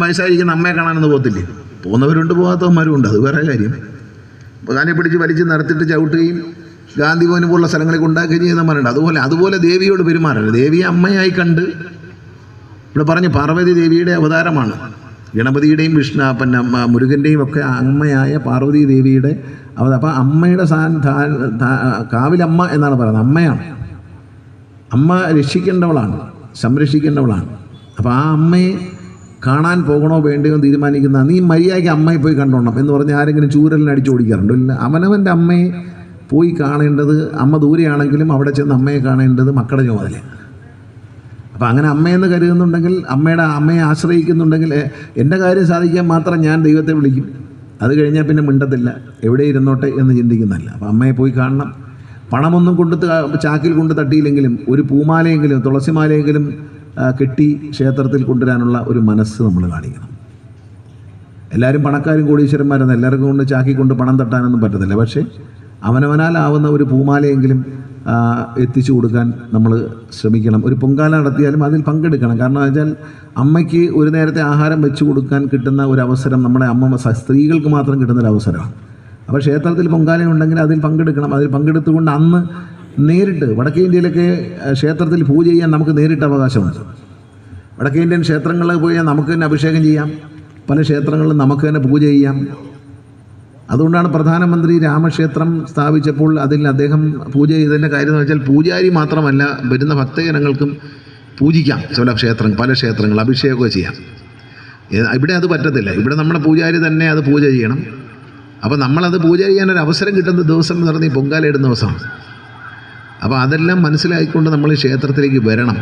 വയസ്സായിരിക്കുന്ന അമ്മയെ കാണാനൊന്നും പോകത്തില്ലേ? പോകുന്നവരുണ്ട്, പോകാത്തവന്മാരും ഉണ്ട്. അത് വേറെ കാര്യം. കാനെ പിടിച്ച് വലിച്ച് നിർത്തിയിട്ട് ചവിട്ടുകയും ഗാന്ധി ഭവന് പോലുള്ള സ്ഥലങ്ങളിൽ കൊണ്ടാക്കുകയും ചെയ്യുന്നവരുണ്ട്. അതുപോലെ ദേവിയോട് പെരുമാറരുത്. ദേവിയെ അമ്മയായി കണ്ട് ഇവിടെ പറഞ്ഞു പാർവതി ദേവിയുടെ അവതാരമാണ്. ഗണപതിയുടെയും പിന്നെ മുരുകൻ്റെയും ഒക്കെ അമ്മയായ പാർവതി ദേവിയുടെ അപ്പോൾ അമ്മയുടെ കാവിലമ്മ എന്നാണ് പറയുന്നത്. അമ്മയാണ്. അമ്മ രക്ഷിക്കേണ്ടവളാണ്, സംരക്ഷിക്കേണ്ടവളാണ്. അപ്പോൾ ആ അമ്മയെ കാണാൻ പോകണോ വേണ്ടയോ എന്ന് തീരുമാനിക്കുന്ന നീ മര്യാദയ്ക്ക് അമ്മയെ പോയി കണ്ടോണം എന്ന് പറഞ്ഞ് ആരെങ്കിലും ചൂരലിന് അടിച്ചു ഓടിക്കാറുണ്ടോ? ഇല്ല. അവനവൻ്റെ അമ്മയെ പോയി കാണേണ്ടത്, അമ്മ ദൂരെയാണെങ്കിലും അവിടെ ചെന്ന് അമ്മയെ കാണേണ്ടത് മക്കളുടെ ചുമതലയാണ്. അപ്പോൾ അങ്ങനെ അമ്മയെന്ന് കരുതുന്നുണ്ടെങ്കിൽ, അമ്മയെ ആശ്രയിക്കുന്നുണ്ടെങ്കിൽ എൻ്റെ കാര്യം സാധിക്കാൻ മാത്രം ഞാൻ ദൈവത്തെ വിളിക്കും, അത് കഴിഞ്ഞാൽ പിന്നെ മിണ്ടത്തില്ല, എവിടെ ഇരുന്നോട്ടെ എന്ന് ചിന്തിക്കുന്നതല്ല. അപ്പോൾ അമ്മയെ പോയി കാണണം. പണമൊന്നും ചാക്കിൽ കൊണ്ട് തട്ടിയില്ലെങ്കിലും ഒരു പൂമാലയെങ്കിലും തുളസിമാലയെങ്കിലും കെട്ടി ക്ഷേത്രത്തിൽ കൊണ്ടുവരാനുള്ള ഒരു മനസ്സ് നമ്മൾ കാണിക്കണം. എല്ലാവരും പണക്കാരും കോടീശ്വരന്മാരെന്ന് എല്ലാവർക്കും കൊണ്ട് ചാക്കി കൊണ്ട് പണം തട്ടാനൊന്നും പറ്റത്തില്ല. പക്ഷേ അവനവനാലാവുന്ന ഒരു പൂമാലയെങ്കിലും എത്തിച്ചു കൊടുക്കാൻ നമ്മൾ ശ്രമിക്കണം. ഒരു പൊങ്കാല നടത്തിയാലും അതിൽ പങ്കെടുക്കണം. കാരണം എന്ന് വെച്ചാൽ അമ്മയ്ക്ക് ഒരു നേരത്തെ ആഹാരം വെച്ച് കൊടുക്കാൻ കിട്ടുന്ന ഒരു അവസരം നമ്മുടെ സ്ത്രീകൾക്ക് മാത്രം കിട്ടുന്നൊരു അവസരമാണ്. അപ്പോൾ ക്ഷേത്രത്തിൽ പൊങ്കാല ഉണ്ടെങ്കിൽ അതിൽ പങ്കെടുക്കണം. അതിൽ പങ്കെടുത്തുകൊണ്ട് അന്ന് നേരിട്ട് വടക്കേ ഇന്ത്യയിലൊക്കെ ക്ഷേത്രത്തിൽ പൂജ ചെയ്യാൻ നമുക്ക് നേരിട്ട് അവകാശമുണ്ട്. വടക്കേ ഇന്ത്യൻ ക്ഷേത്രങ്ങളിൽ പോയി നമുക്ക് തന്നെ അഭിഷേകം ചെയ്യാം, പല ക്ഷേത്രങ്ങളിലും നമുക്ക് തന്നെ പൂജ ചെയ്യാം. അതുകൊണ്ടാണ് പ്രധാനമന്ത്രി രാമക്ഷേത്രം സ്ഥാപിച്ചപ്പോൾ അതിൽ അദ്ദേഹം പൂജ ചെയ്തതിൻ്റെ കാര്യം എന്ന് വെച്ചാൽ പൂജാരി മാത്രമല്ല, വരുന്ന ഭക്തജനങ്ങൾക്കും പൂജിക്കാം. പല ക്ഷേത്രങ്ങൾ അഭിഷേകമൊക്കെ ചെയ്യാം. ഇവിടെ അത് പറ്റത്തില്ല. ഇവിടെ നമ്മുടെ പൂജാരി തന്നെ അത് പൂജ ചെയ്യണം. അപ്പോൾ നമ്മളത് പൂജ ചെയ്യാനൊരു അവസരം കിട്ടുന്ന ദിവസം എന്ന് പറഞ്ഞാൽ പൊങ്കാല ഇടുന്ന ദിവസമാണ്. അപ്പോൾ അതെല്ലാം മനസ്സിലാക്കിക്കൊണ്ട് നമ്മൾ ക്ഷേത്രത്തിലേക്ക് വരണം.